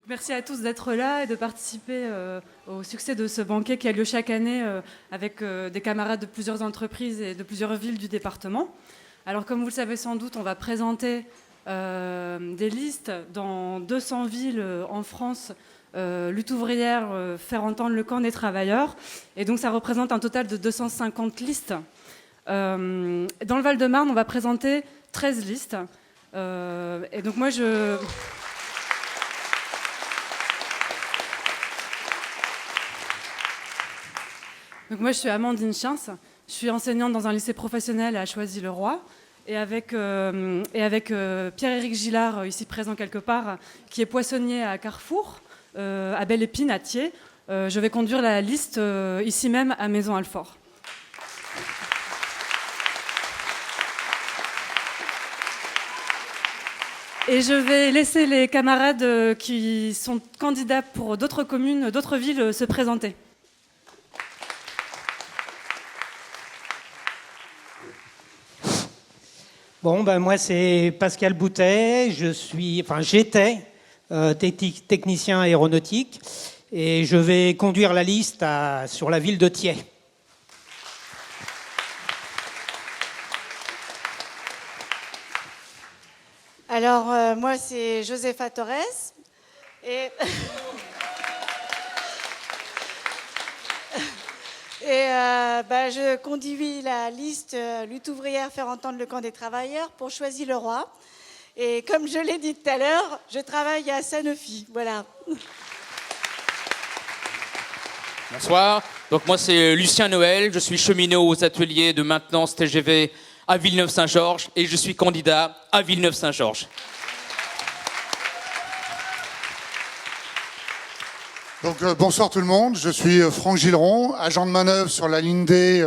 Merci à tous d'être là et de participer au succès de ce banquet qui a lieu chaque année avec des camarades de plusieurs entreprises et de plusieurs villes du département. Alors comme vous le savez sans doute, on va présenter des listes dans 200 villes en France, lutte ouvrière, faire entendre le camp des travailleurs. Et donc ça représente un total de 250 listes. Dans le Val-de-Marne, on va présenter 13 listes. Et donc moi je suis Amandine Chins, je suis enseignante dans un lycée professionnel à Choisy-le-Roi et avec Pierre-Éric Gillard, ici présent quelque part, qui est poissonnier à Carrefour, à Belle-Épine, à Thiers. Je vais conduire la liste ici même à Maison-Alfort. Et je vais laisser les camarades qui sont candidats pour d'autres communes, d'autres villes se présenter. Bon, moi c'est Pascal Boutet, j'étais technicien aéronautique et je vais conduire la liste sur la ville de Thiers. Alors, moi c'est Josefa Torres et... je conduis la liste lutte ouvrière faire entendre le camp des travailleurs pour Choisy-le-Roi. Et comme je l'ai dit tout à l'heure, je travaille à Sanofi. Voilà. Bonsoir. Donc moi c'est Lucien Noël, je suis cheminot aux ateliers de maintenance TGV à Villeneuve-Saint-Georges et je suis candidat à Villeneuve-Saint-Georges. Donc bonsoir tout le monde, je suis Franck Gilleron, agent de manœuvre sur la ligne D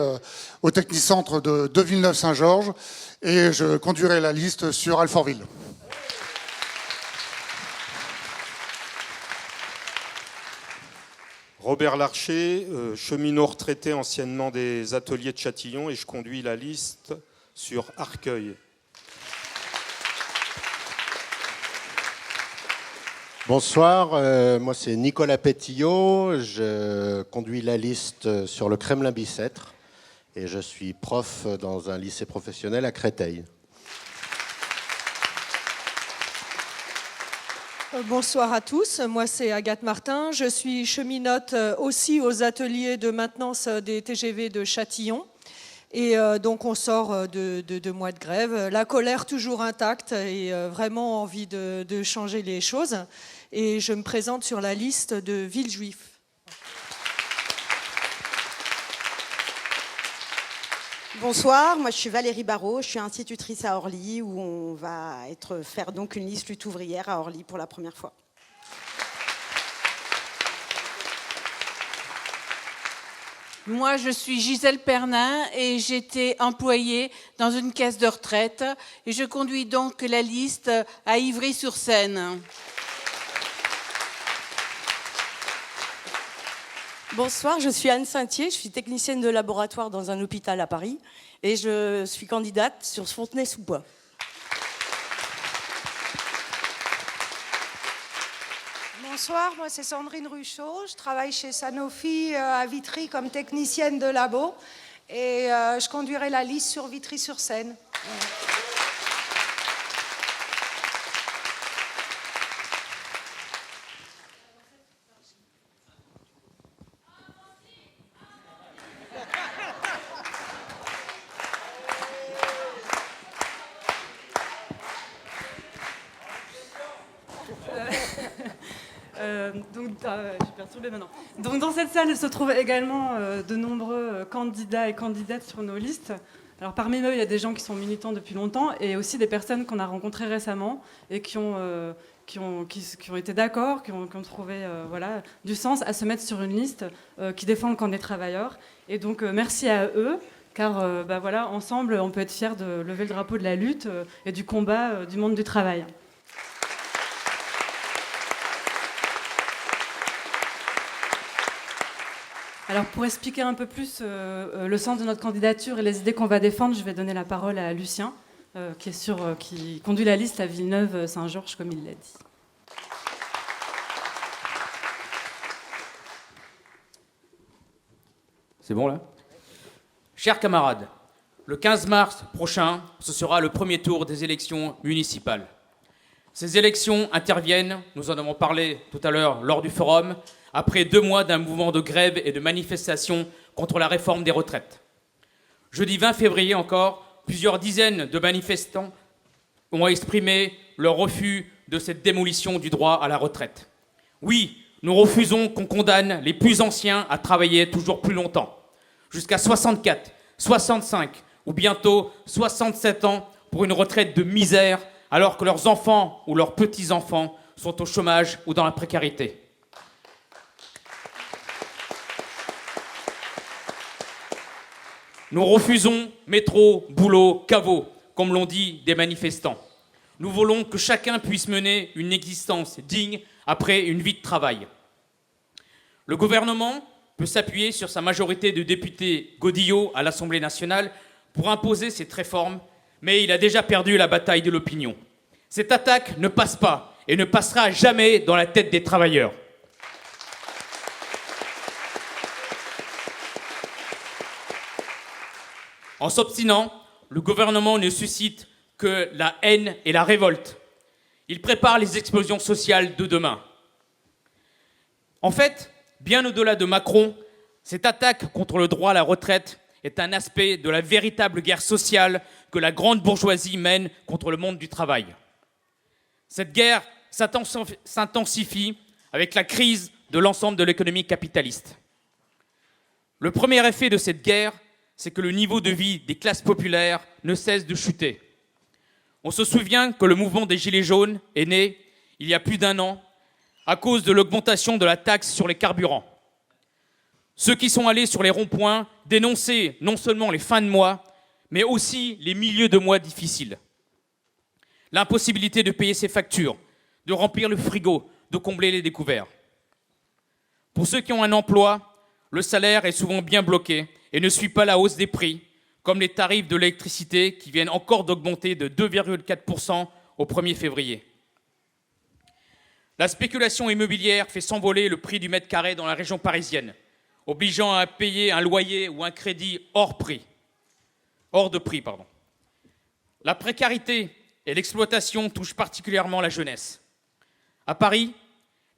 au Technicentre de Villeneuve-Saint-Georges et je conduirai la liste sur Alfortville. Robert Larcher, cheminot retraité anciennement des ateliers de Châtillon et je conduis la liste sur Arcueil. Bonsoir, moi c'est Nicolas Pétillot, je conduis la liste sur le Kremlin-Bicêtre et je suis prof dans un lycée professionnel à Créteil. Bonsoir à tous, moi c'est Agathe Martin, je suis cheminote aussi aux ateliers de maintenance des TGV de Châtillon. Et donc on sort de 2 mois de grève, la colère toujours intacte et vraiment envie de changer les choses. Et je me présente sur la liste de Villejuif. Bonsoir, moi je suis Valérie Barrault, je suis institutrice à Orly où on va faire donc une liste lutte ouvrière à Orly pour la première fois. Moi, je suis Gisèle Pernin et j'étais employée dans une caisse de retraite et je conduis donc la liste à Ivry-sur-Seine. Bonsoir, je suis Anne Saintier, je suis technicienne de laboratoire dans un hôpital à Paris et je suis candidate sur Fontenay-sous-Bois. Bonsoir, moi c'est Sandrine Ruchot, je travaille chez Sanofi à Vitry comme technicienne de labo et je conduirai la liste sur Vitry-sur-Seine. Je suis perturbée maintenant. Donc dans cette salle se trouvent également de nombreux candidats et candidates sur nos listes. Alors parmi eux, il y a des gens qui sont militants depuis longtemps et aussi des personnes qu'on a rencontrées récemment et qui ont été d'accord, qui ont trouvé du sens à se mettre sur une liste qui défend le camp des travailleurs. Et donc merci à eux, car ensemble, on peut être fiers de lever le drapeau de la lutte et du combat du monde du travail. Alors pour expliquer un peu plus le sens de notre candidature et les idées qu'on va défendre, je vais donner la parole à Lucien, qui conduit la liste à Villeneuve-Saint-Georges, comme il l'a dit. C'est bon là? Chers camarades, le 15 mars prochain, ce sera le premier tour des élections municipales. Ces élections interviennent, nous en avons parlé tout à l'heure lors du forum, après 2 mois d'un mouvement de grève et de manifestation contre la réforme des retraites. Jeudi 20 février encore, plusieurs dizaines de manifestants ont exprimé leur refus de cette démolition du droit à la retraite. Oui, nous refusons qu'on condamne les plus anciens à travailler toujours plus longtemps, jusqu'à 64, 65 ou bientôt 67 ans pour une retraite de misère, alors que leurs enfants ou leurs petits-enfants sont au chômage ou dans la précarité. Nous refusons métro, boulot, caveau, comme l'ont dit des manifestants. Nous voulons que chacun puisse mener une existence digne après une vie de travail. Le gouvernement peut s'appuyer sur sa majorité de députés godillots à l'Assemblée nationale pour imposer cette réforme, mais il a déjà perdu la bataille de l'opinion. Cette attaque ne passe pas et ne passera jamais dans la tête des travailleurs. En s'obstinant, le gouvernement ne suscite que la haine et la révolte. Il prépare les explosions sociales de demain. En fait, bien au-delà de Macron, cette attaque contre le droit à la retraite est un aspect de la véritable guerre sociale que la grande bourgeoisie mène contre le monde du travail. Cette guerre s'intensifie avec la crise de l'ensemble de l'économie capitaliste. Le premier effet de cette guerre, c'est que le niveau de vie des classes populaires ne cesse de chuter. On se souvient que le mouvement des Gilets jaunes est né, il y a plus d'1 an, à cause de l'augmentation de la taxe sur les carburants. Ceux qui sont allés sur les ronds-points dénonçaient non seulement les fins de mois, mais aussi les milieux de mois difficiles. L'impossibilité de payer ses factures, de remplir le frigo, de combler les découverts. Pour ceux qui ont un emploi, le salaire est souvent bien bloqué et ne suit pas la hausse des prix, comme les tarifs de l'électricité qui viennent encore d'augmenter de 2,4% au 1er février. La spéculation immobilière fait s'envoler le prix du mètre carré dans la région parisienne, obligeant à payer un loyer ou un crédit hors de prix. La précarité et l'exploitation touchent particulièrement la jeunesse. À Paris,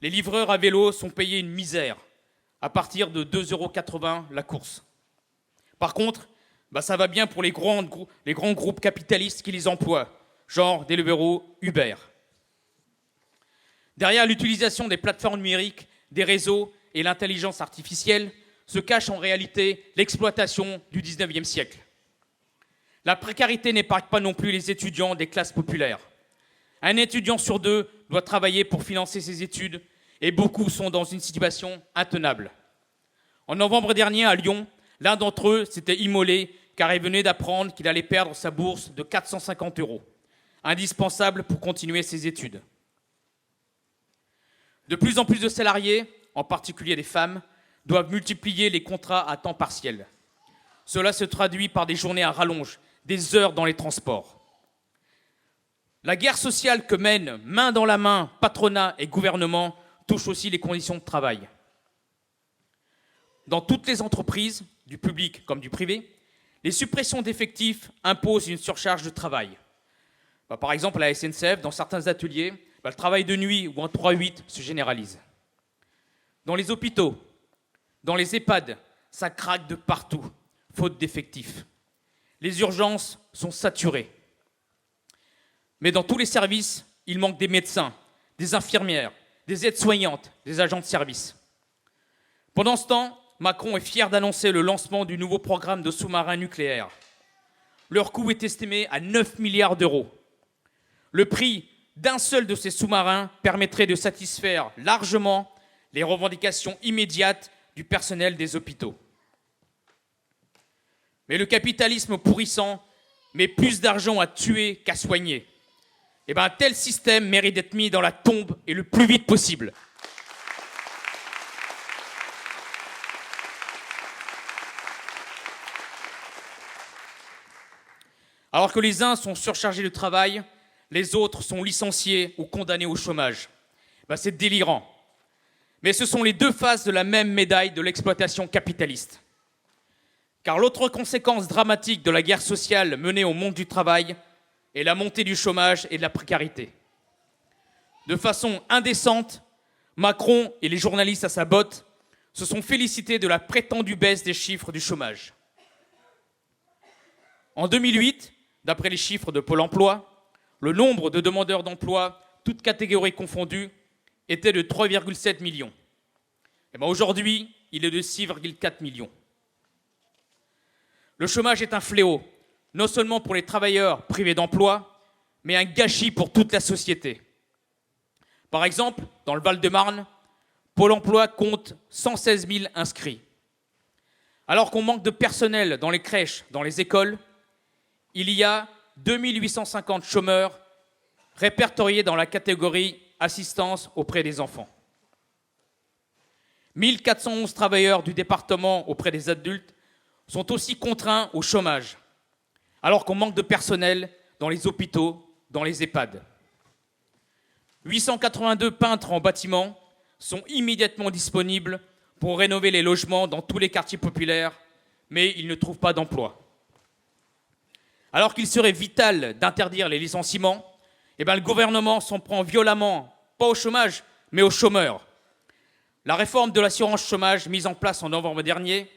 les livreurs à vélo sont payés une misère, à partir de 2,80 € la course. Par contre, ça va bien pour les grands groupes capitalistes qui les emploient, genre Deliveroo, Uber. Derrière l'utilisation des plateformes numériques, des réseaux et l'intelligence artificielle se cache en réalité l'exploitation du 19e siècle. La précarité n'épargne pas non plus les étudiants des classes populaires. Un étudiant sur 2 doit travailler pour financer ses études et beaucoup sont dans une situation intenable. En novembre dernier, à Lyon, l'un d'entre eux s'était immolé car il venait d'apprendre qu'il allait perdre sa bourse de 450 €, indispensable pour continuer ses études. De plus en plus de salariés, en particulier des femmes, doivent multiplier les contrats à temps partiel. Cela se traduit par des journées à rallonge, des heures dans les transports. La guerre sociale que mènent main dans la main patronat et gouvernement touche aussi les conditions de travail. Dans toutes les entreprises, du public comme du privé, les suppressions d'effectifs imposent une surcharge de travail. Par exemple, à la SNCF, dans certains ateliers, le travail de nuit ou en 3-8 se généralise. Dans les hôpitaux, dans les EHPAD, ça craque de partout, faute d'effectifs. Les urgences sont saturées. Mais dans tous les services, il manque des médecins, des infirmières, des aides-soignantes, des agents de service. Pendant ce temps, Macron est fier d'annoncer le lancement du nouveau programme de sous-marins nucléaires. Leur coût est estimé à 9 milliards d'euros. Le prix d'un seul de ces sous-marins permettrait de satisfaire largement les revendications immédiates du personnel des hôpitaux. Mais le capitalisme pourrissant met plus d'argent à tuer qu'à soigner. Et un tel système mérite d'être mis dans la tombe et le plus vite possible. Alors que les uns sont surchargés de travail, les autres sont licenciés ou condamnés au chômage. C'est délirant. Mais ce sont les deux faces de la même médaille de l'exploitation capitaliste. Car l'autre conséquence dramatique de la guerre sociale menée au monde du travail est la montée du chômage et de la précarité. De façon indécente, Macron et les journalistes à sa botte se sont félicités de la prétendue baisse des chiffres du chômage. En 2008, d'après les chiffres de Pôle emploi, le nombre de demandeurs d'emploi, toutes catégories confondues, était de 3,7 millions. Aujourd'hui, il est de 6,4 millions. Le chômage est un fléau, non seulement pour les travailleurs privés d'emploi, mais un gâchis pour toute la société. Par exemple, dans le Val-de-Marne, Pôle emploi compte 116 000 inscrits. Alors qu'on manque de personnel dans les crèches, dans les écoles, il y a 2850 chômeurs répertoriés dans la catégorie assistance auprès des enfants. 1411 travailleurs du département auprès des adultes sont aussi contraints au chômage, alors qu'on manque de personnel dans les hôpitaux, dans les EHPAD. 882 peintres en bâtiment sont immédiatement disponibles pour rénover les logements dans tous les quartiers populaires, mais ils ne trouvent pas d'emploi. Alors qu'il serait vital d'interdire les licenciements, le gouvernement s'en prend violemment, pas au chômage, mais aux chômeurs. La réforme de l'assurance chômage mise en place en novembre dernier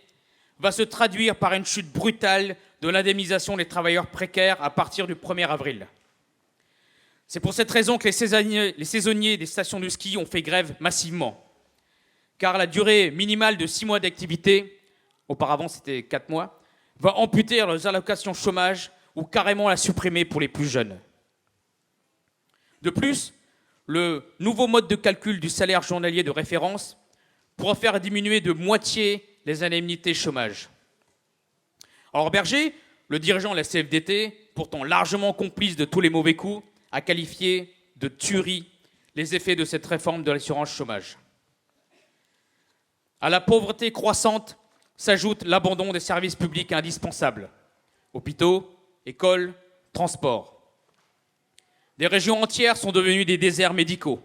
va se traduire par une chute brutale de l'indemnisation des travailleurs précaires à partir du 1er avril. C'est pour cette raison que les saisonniers des stations de ski ont fait grève massivement. Car la durée minimale de 6 mois d'activité, auparavant c'était 4 mois, va amputer leurs allocations chômage ou carrément la supprimer pour les plus jeunes. De plus, le nouveau mode de calcul du salaire journalier de référence pourra faire diminuer de moitié les indemnités chômage. Alors Berger, le dirigeant de la CFDT, pourtant largement complice de tous les mauvais coups, a qualifié de tuerie les effets de cette réforme de l'assurance chômage. À la pauvreté croissante s'ajoute l'abandon des services publics indispensables, hôpitaux, écoles, transports. Des régions entières sont devenues des déserts médicaux.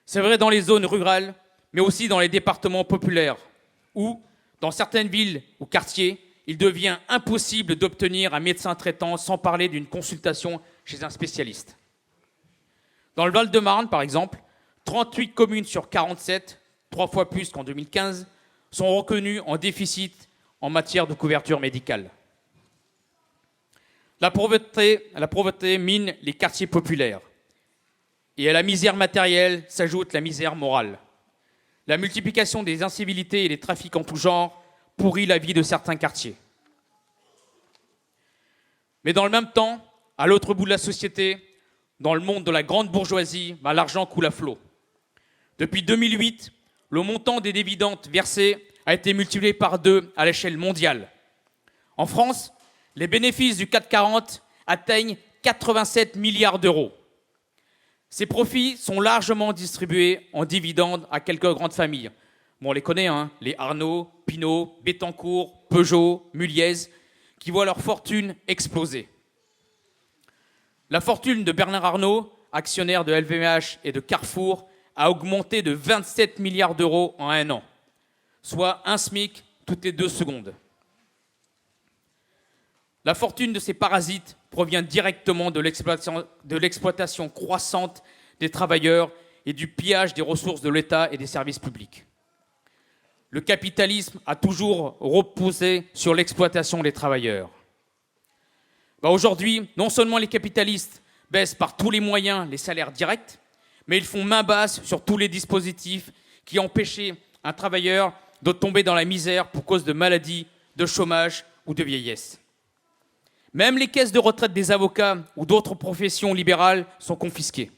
C'est vrai dans les zones rurales, mais aussi dans les départements populaires, où, dans certaines villes ou quartiers, il devient impossible d'obtenir un médecin traitant sans parler d'une consultation chez un spécialiste. Dans le Val-de-Marne, par exemple, 38 communes sur 47, 3 fois plus qu'en 2015, sont reconnues en déficit en matière de couverture médicale. La pauvreté mine les quartiers populaires. Et à la misère matérielle s'ajoute la misère morale. La multiplication des incivilités et des trafics en tout genre pourrit la vie de certains quartiers. Mais dans le même temps, à l'autre bout de la société, dans le monde de la grande bourgeoisie, l'argent coule à flot. Depuis 2008, le montant des dividendes versés a été multiplié par 2 à l'échelle mondiale. En France, les bénéfices du CAC 40 atteignent 87 milliards d'euros. Ces profits sont largement distribués en dividendes à quelques grandes familles. Bon, on les connaît, les Arnaud, Pinault, Bettencourt, Peugeot, Muliez, qui voient leur fortune exploser. La fortune de Bernard Arnault, actionnaire de LVMH et de Carrefour, a augmenté de 27 milliards d'euros en 1 an, soit un SMIC toutes les 2 secondes. La fortune de ces parasites provient directement de l'exploitation croissante des travailleurs et du pillage des ressources de l'État et des services publics. Le capitalisme a toujours reposé sur l'exploitation des travailleurs. Aujourd'hui, non seulement les capitalistes baissent par tous les moyens les salaires directs, mais ils font main basse sur tous les dispositifs qui empêchaient un travailleur de tomber dans la misère pour cause de maladie, de chômage ou de vieillesse. Même les caisses de retraite des avocats ou d'autres professions libérales sont confisquées.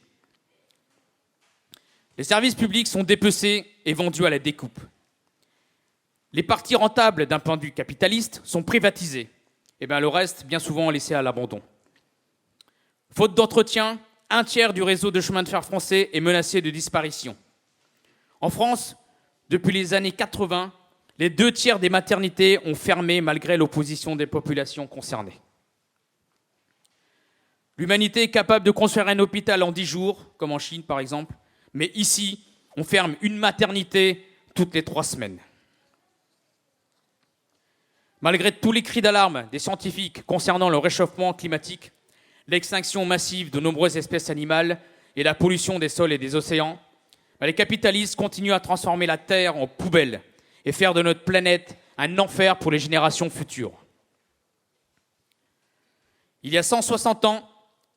Les services publics sont dépecés et vendus à la découpe. Les parties rentables d'un point de vue capitaliste sont privatisées. Et le reste, bien souvent, laissé à l'abandon. Faute d'entretien, 1/3 du réseau de chemin de fer français est menacé de disparition. En France, depuis les années 80, les 2/3 des maternités ont fermé malgré l'opposition des populations concernées. L'humanité est capable de construire un hôpital en 10 jours, comme en Chine par exemple, mais ici, on ferme une maternité toutes les 3 semaines. Malgré tous les cris d'alarme des scientifiques concernant le réchauffement climatique, l'extinction massive de nombreuses espèces animales et la pollution des sols et des océans, les capitalistes continuent à transformer la Terre en poubelle et faire de notre planète un enfer pour les générations futures. Il y a 160 ans,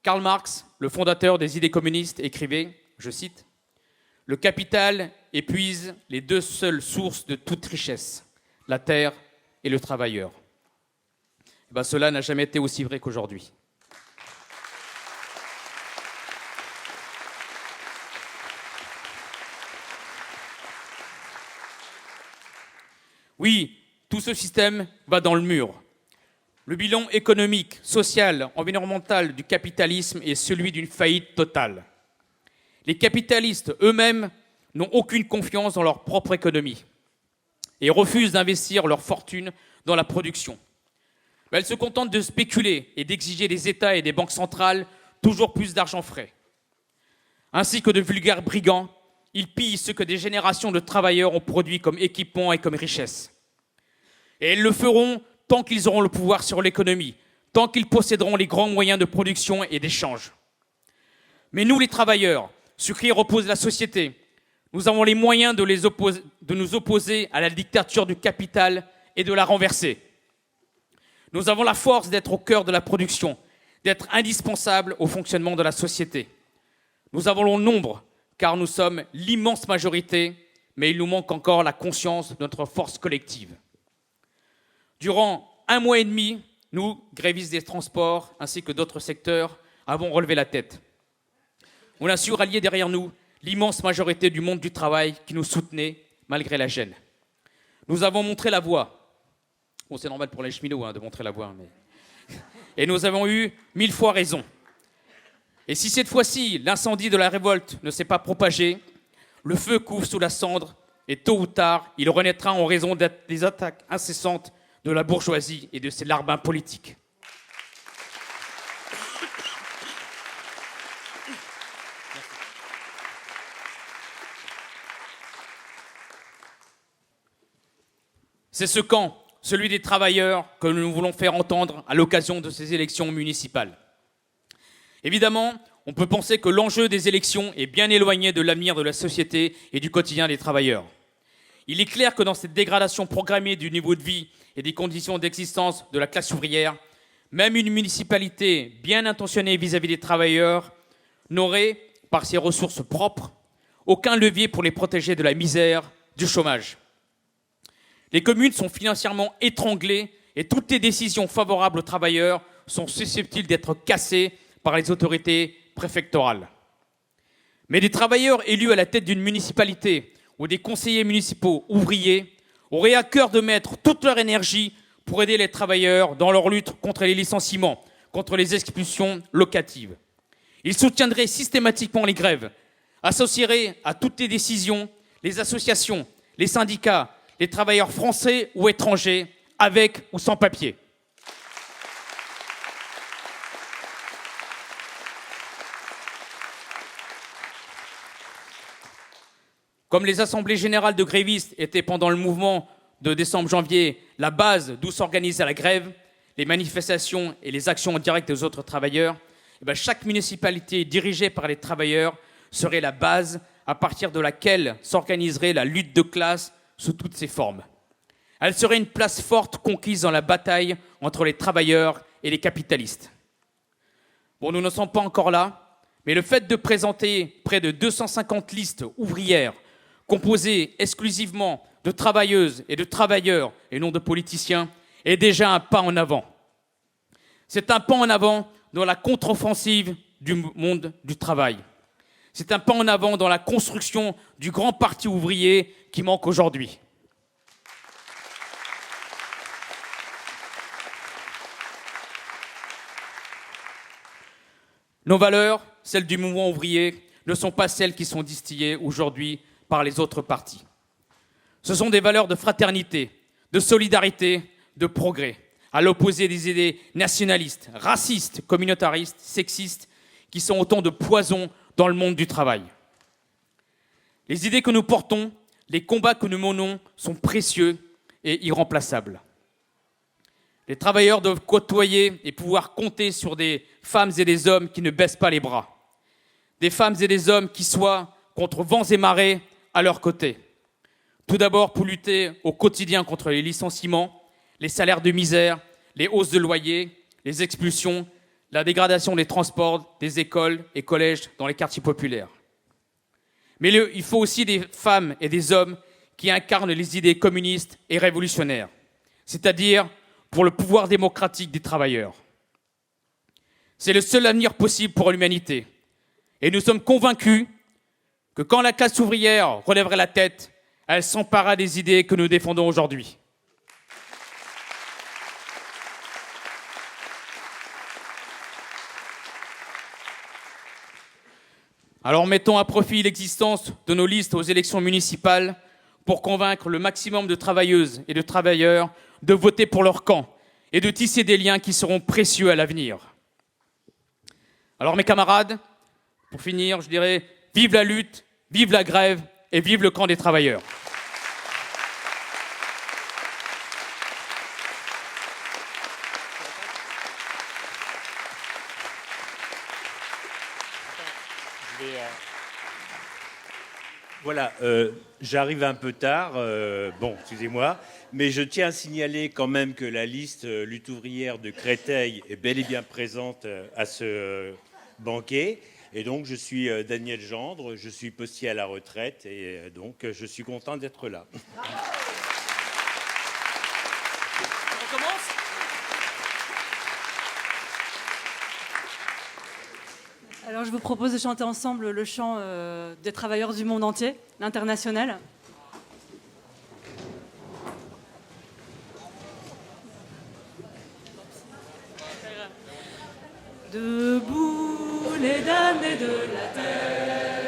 Karl Marx, le fondateur des idées communistes, écrivait, je cite, « Le capital épuise les deux seules sources de toute richesse, la terre et le travailleur. » Cela n'a jamais été aussi vrai qu'aujourd'hui. Oui, tout ce système va dans le mur. Le bilan économique, social, environnemental du capitalisme est celui d'une faillite totale. Les capitalistes eux-mêmes n'ont aucune confiance dans leur propre économie et refusent d'investir leur fortune dans la production. Elles se contentent de spéculer et d'exiger des États et des banques centrales toujours plus d'argent frais. Ainsi que de vulgaires brigands, ils pillent ce que des générations de travailleurs ont produit comme équipement et comme richesse. Et ils le feront tant qu'ils auront le pouvoir sur l'économie, tant qu'ils posséderont les grands moyens de production et d'échange. Mais nous, les travailleurs, sur qui repose la société, nous avons les moyens de nous opposer à la dictature du capital et de la renverser. Nous avons la force d'être au cœur de la production, d'être indispensables au fonctionnement de la société. Nous avons le nombre, car nous sommes l'immense majorité, mais il nous manque encore la conscience de notre force collective. Durant 1 mois et demi, nous, grévistes des transports, ainsi que d'autres secteurs, avons relevé la tête. On a su rallier derrière nous l'immense majorité du monde du travail qui nous soutenait malgré la gêne. Nous avons montré la voie. Bon, c'est normal pour les cheminots de montrer la voie, mais... Et nous avons eu 1000 fois raison. Et si cette fois-ci, l'incendie de la révolte ne s'est pas propagé, le feu couvre sous la cendre et tôt ou tard, il renaîtra en raison des attaques incessantes de la bourgeoisie et de ses larbins politiques. C'est ce camp, celui des travailleurs, que nous voulons faire entendre à l'occasion de ces élections municipales. Évidemment, on peut penser que l'enjeu des élections est bien éloigné de l'avenir de la société et du quotidien des travailleurs. Il est clair que dans cette dégradation programmée du niveau de vie et des conditions d'existence de la classe ouvrière, même une municipalité bien intentionnée vis-à-vis des travailleurs n'aurait, par ses ressources propres, aucun levier pour les protéger de la misère, du chômage. Les communes sont financièrement étranglées et toutes les décisions favorables aux travailleurs sont susceptibles d'être cassées par les autorités préfectorales. Mais des travailleurs élus à la tête d'une municipalité ou des conseillers municipaux ouvriers auraient à cœur de mettre toute leur énergie pour aider les travailleurs dans leur lutte contre les licenciements, contre les expulsions locatives. Ils soutiendraient systématiquement les grèves, associeraient à toutes les décisions les associations, les syndicats, les travailleurs français ou étrangers, avec ou sans papier. Comme les assemblées générales de grévistes étaient pendant le mouvement de décembre-janvier la base d'où s'organisait la grève, les manifestations et les actions en direct des autres travailleurs, chaque municipalité dirigée par les travailleurs serait la base à partir de laquelle s'organiserait la lutte de classe sous toutes ses formes. Elle serait une place forte conquise dans la bataille entre les travailleurs et les capitalistes. Bon, nous ne sommes pas encore là, mais le fait de présenter près de 250 listes ouvrières composées exclusivement de travailleuses et de travailleurs et non de politiciens est déjà un pas en avant. C'est un pas en avant dans la contre-offensive du monde du travail. C'est un pas en avant dans la construction du grand parti ouvrier qui manque aujourd'hui. Nos valeurs, celles du mouvement ouvrier, ne sont pas celles qui sont distillées aujourd'hui par les autres partis. Ce sont des valeurs de fraternité, de solidarité, de progrès, à l'opposé des idées nationalistes, racistes, communautaristes, sexistes, qui sont autant de poisons dans le monde du travail. Les idées que nous portons, les combats que nous menons sont précieux et irremplaçables. Les travailleurs doivent côtoyer et pouvoir compter sur des femmes et des hommes qui ne baissent pas les bras. Des femmes et des hommes qui soient contre vents et marées à leur côté. Tout d'abord pour lutter au quotidien contre les licenciements, les salaires de misère, les hausses de loyers, les expulsions, la dégradation des transports, des écoles et collèges dans les quartiers populaires. Mais il faut aussi des femmes et des hommes qui incarnent les idées communistes et révolutionnaires, c'est-à-dire pour le pouvoir démocratique des travailleurs. C'est le seul avenir possible pour l'humanité. Et nous sommes convaincus que quand la classe ouvrière relèverait la tête, elle s'emparera des idées que nous défendons aujourd'hui. Alors mettons à profit l'existence de nos listes aux élections municipales pour convaincre le maximum de travailleuses et de travailleurs de voter pour leur camp et de tisser des liens qui seront précieux à l'avenir. Alors mes camarades, pour finir, je dirais vive la lutte, vive la grève et vive le camp des travailleurs. Voilà, j'arrive un peu tard, bon, excusez-moi, mais je tiens à signaler quand même que la liste lutte ouvrière de Créteil est bel et bien présente à ce banquet. Et donc, je suis Daniel Gendre, je suis postier à la retraite et donc je suis content d'être là. On commence ? Alors je vous propose de chanter ensemble le chant des travailleurs du monde entier, l'international. Debout les damnés de la terre.